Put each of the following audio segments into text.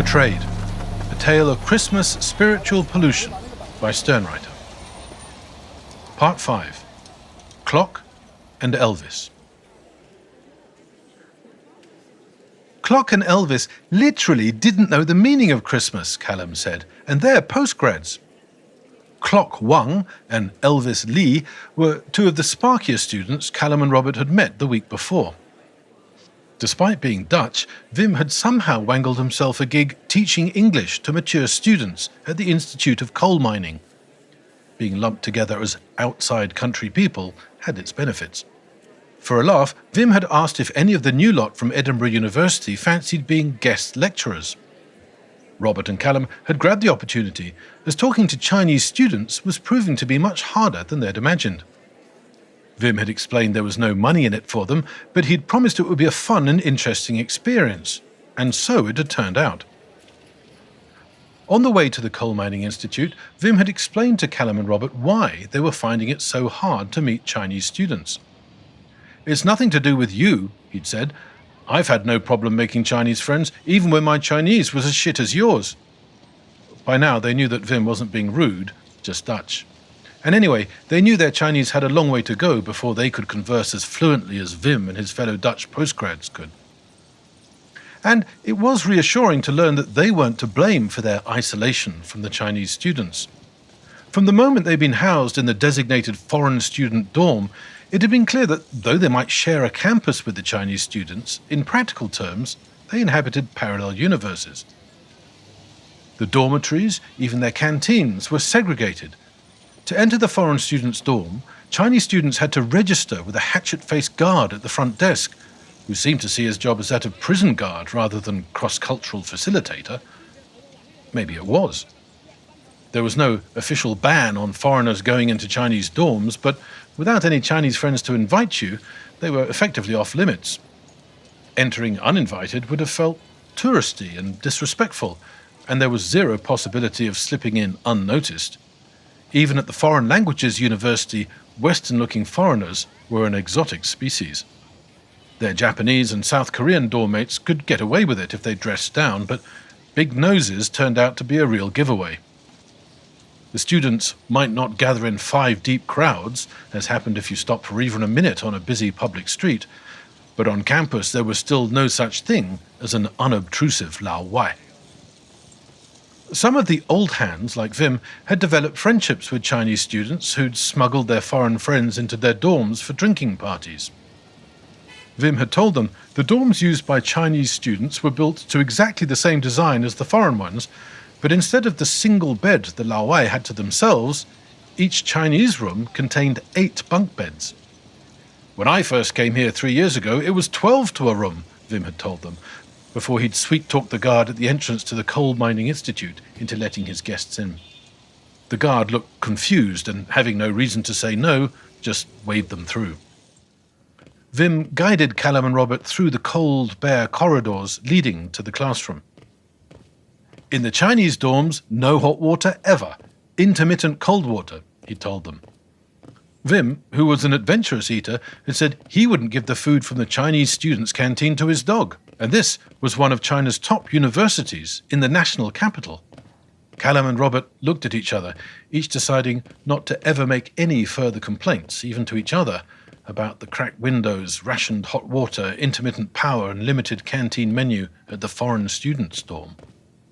Portrayed, a tale of Christmas spiritual pollution by SternWriter. Part 5. Clock and Elvis. Clock and Elvis literally didn't know the meaning of Christmas, Calum said, and they're postgrads. Clock Wang and Elvis Lee were two of the sparkier students Calum and Robert had met the week before. Despite being Dutch, Wim had somehow wangled himself a gig teaching English to mature students at the Institute of Coal Mining. Being lumped together as outside country people had its benefits. For a laugh, Wim had asked if any of the new lot from Edinburgh University fancied being guest lecturers. Robert and Calum had grabbed the opportunity, as talking to Chinese students was proving to be much harder than they'd imagined. Wim had explained there was no money in it for them, but he'd promised it would be a fun and interesting experience, and so it had turned out. On the way to the Coal Mining Institute, Wim had explained to Calum and Robert why they were finding it so hard to meet Chinese students. "It's nothing to do with you," he'd said. "I've had no problem making Chinese friends, even when my Chinese was as shit as yours." By now they knew that Wim wasn't being rude, just Dutch. And anyway, they knew their Chinese had a long way to go before they could converse as fluently as Wim and his fellow Dutch postgrads could. And it was reassuring to learn that they weren't to blame for their isolation from the Chinese students. From the moment they'd been housed in the designated foreign student dorm, it had been clear that though they might share a campus with the Chinese students, in practical terms, they inhabited parallel universes. The dormitories, even their canteens, were segregated. To enter the foreign students' dorm, Chinese students had to register with a hatchet-faced guard at the front desk, who seemed to see his job as that of prison guard rather than cross-cultural facilitator. Maybe it was. There was no official ban on foreigners going into Chinese dorms, but without any Chinese friends to invite you, they were effectively off-limits. Entering uninvited would have felt touristy and disrespectful, and there was zero possibility of slipping in unnoticed. Even at the Foreign Languages University, Western-looking foreigners were an exotic species. Their Japanese and South Korean dorm mates could get away with it if they dressed down, but big noses turned out to be a real giveaway. The students might not gather in 5 deep crowds, as happened if you stopped for even a minute on a busy public street, but on campus there was still no such thing as an unobtrusive Lao Wai. Some of the old hands, like Wim, had developed friendships with Chinese students who'd smuggled their foreign friends into their dorms for drinking parties. Wim had told them the dorms used by Chinese students were built to exactly the same design as the foreign ones, but instead of the single bed the Lao Wai had to themselves, each Chinese room contained 8 bunk beds. "When I first came here 3 years ago, it was 12 to a room," Wim had told them, before he'd sweet-talked the guard at the entrance to the Coal Mining Institute into letting his guests in. The guard looked confused and, having no reason to say no, just waved them through. Wim guided Calum and Robert through the cold, bare corridors leading to the classroom. "In the Chinese dorms, no hot water ever. Intermittent cold water," he told them. Wim, who was an adventurous eater, had said he wouldn't give the food from the Chinese students' canteen to his dog, and this was one of China's top universities in the national capital. Calum and Robert looked at each other, each deciding not to ever make any further complaints, even to each other, about the cracked windows, rationed hot water, intermittent power and limited canteen menu at the foreign students' dorm.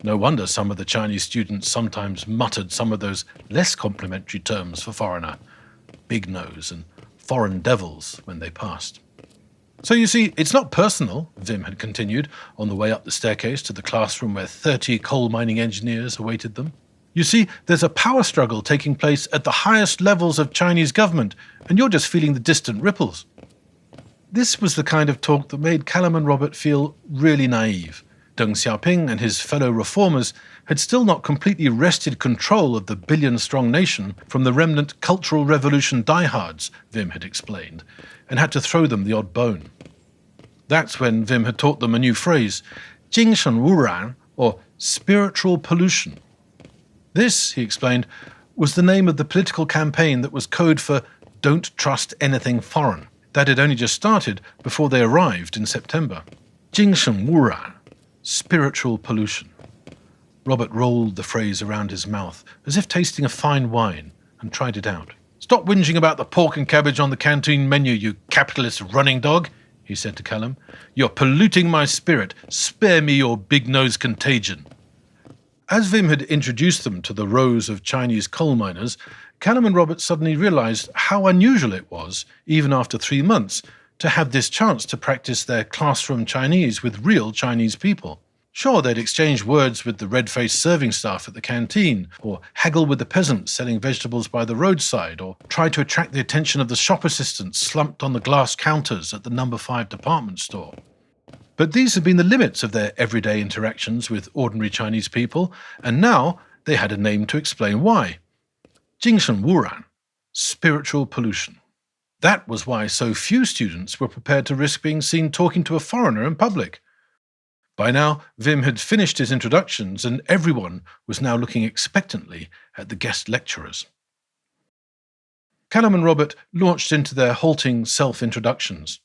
No wonder some of the Chinese students sometimes muttered some of those less complimentary terms for foreigner, big nose and foreign devils, when they passed. "So you see, it's not personal," Wim had continued, on the way up the staircase to the classroom where 30 coal mining engineers awaited them. "You see, there's a power struggle taking place at the highest levels of Chinese government, and you're just feeling the distant ripples." This was the kind of talk that made Calum and Robert feel really naive. Deng Xiaoping and his fellow reformers had still not completely wrested control of the billion-strong nation from the remnant Cultural Revolution diehards, Wim had explained, and had to throw them the odd bone. That's when Wim had taught them a new phrase, 精神污染, or spiritual pollution. This, he explained, was the name of the political campaign that was code for "Don't trust anything foreign." That had only just started before they arrived in September. 精神污染, spiritual pollution. Robert rolled the phrase around his mouth, as if tasting a fine wine, and tried it out. "Stop whinging about the pork and cabbage on the canteen menu, you capitalist running dog," he said to Calum. "You're polluting my spirit. Spare me your big-nose contagion." As Vim had introduced them to the rows of Chinese coal miners, Calum and Robert suddenly realized how unusual it was, even after 3 months, to have this chance to practice their classroom Chinese with real Chinese people. Sure, they'd exchange words with the red-faced serving staff at the canteen, or haggle with the peasants selling vegetables by the roadside, or try to attract the attention of the shop assistants slumped on the glass counters at the No. 5 department store. But these had been the limits of their everyday interactions with ordinary Chinese people, and now they had a name to explain why. 精神污染, spiritual pollution. That was why so few students were prepared to risk being seen talking to a foreigner in public. By now, Vim had finished his introductions, and everyone was now looking expectantly at the guest lecturers. Calum and Robert launched into their halting self-introductions.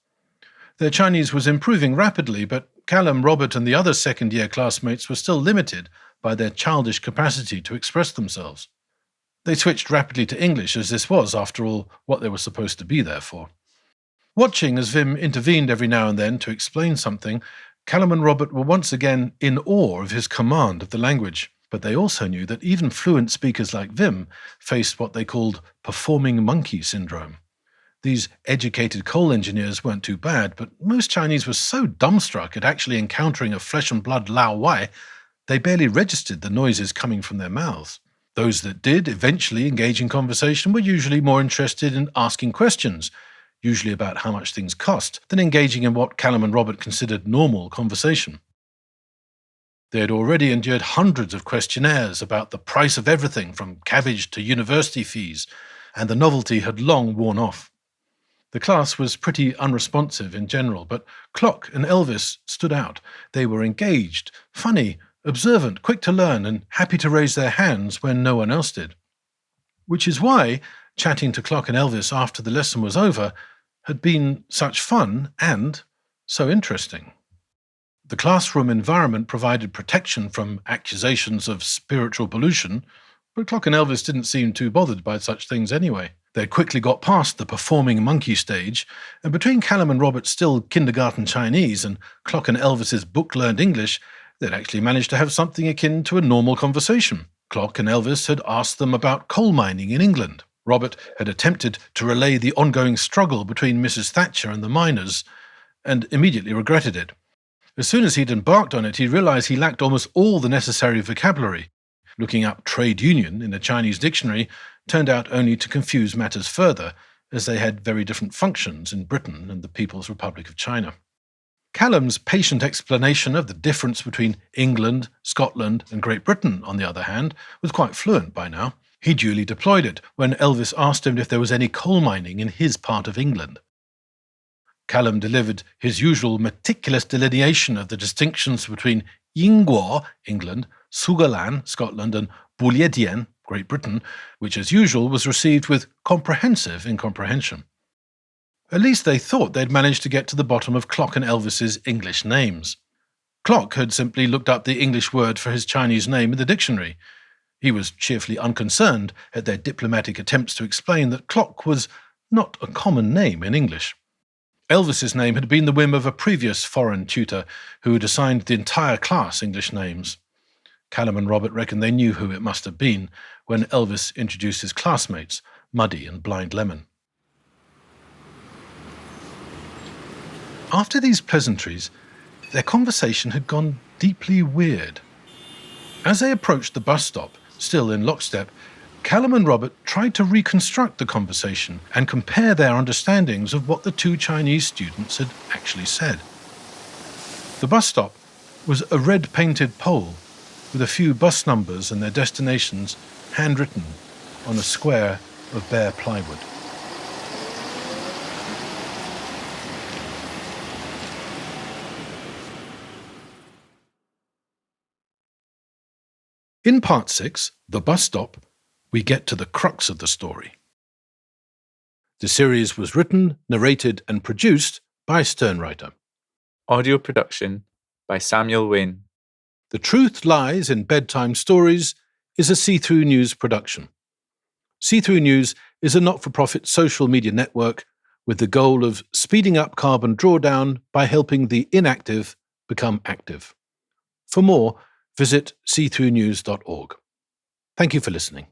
Their Chinese was improving rapidly, but Calum, Robert, and the other second-year classmates were still limited by their childish capacity to express themselves. They switched rapidly to English, as this was, after all, what they were supposed to be there for. Watching as Vim intervened every now and then to explain something, Calum and Robert were once again in awe of his command of the language, but they also knew that even fluent speakers like Vim faced what they called performing monkey syndrome. These educated coal engineers weren't too bad, but most Chinese were so dumbstruck at actually encountering a flesh-and-blood Lao Wai, they barely registered the noises coming from their mouths. Those that did eventually engage in conversation were usually more interested in asking questions, usually about how much things cost, than engaging in what Calum and Robert considered normal conversation. They had already endured hundreds of questionnaires about the price of everything from cabbage to university fees, and the novelty had long worn off. The class was pretty unresponsive in general, but Clock and Elvis stood out. They were engaged, funny, observant, quick to learn, and happy to raise their hands when no one else did. Which is why chatting to Clock and Elvis after the lesson was over had been such fun and so interesting. The classroom environment provided protection from accusations of spiritual pollution, but Clock and Elvis didn't seem too bothered by such things anyway. They quickly got past the performing monkey stage, and between Calum and Robert's still kindergarten Chinese and Clock and Elvis's book-learned English, they'd actually managed to have something akin to a normal conversation. Clock and Elvis had asked them about coal mining in England. Robert had attempted to relay the ongoing struggle between Mrs. Thatcher and the miners, and immediately regretted it. As soon as he'd embarked on it, he realized he lacked almost all the necessary vocabulary. Looking up trade union in a Chinese dictionary turned out only to confuse matters further, as they had very different functions in Britain and the People's Republic of China. Calum's patient explanation of the difference between England, Scotland, and Great Britain, on the other hand, was quite fluent by now. He duly deployed it when Elvis asked him if there was any coal mining in his part of England. Calum delivered his usual meticulous delineation of the distinctions between Yingguo, England, Sugalan, Scotland, and Bouliedian, Great Britain, which as usual was received with comprehensive incomprehension. At least they thought they'd managed to get to the bottom of Clock and Elvis's English names. Clock had simply looked up the English word for his Chinese name in the dictionary. He was cheerfully unconcerned at their diplomatic attempts to explain that Clock was not a common name in English. Elvis's name had been the whim of a previous foreign tutor who had assigned the entire class English names. Calum and Robert reckoned they knew who it must have been when Elvis introduced his classmates, Muddy and Blind Lemon. After these pleasantries, their conversation had gone deeply weird. As they approached the bus stop, still in lockstep, Calum and Robert tried to reconstruct the conversation and compare their understandings of what the two Chinese students had actually said. The bus stop was a red-painted pole with a few bus numbers and their destinations handwritten on a square of bare plywood. In Part 6, The Bus Stop, we get to the crux of the story. The series was written, narrated, and produced by SternWriter. Audio production by Samuel Wain. The Truth Lies in Bedtime Stories is a See-Through News production. See-Through News is a not-for-profit social media network with the goal of speeding up carbon drawdown by helping the inactive become active. For more, visit seethroughnews.org. Thank you for listening.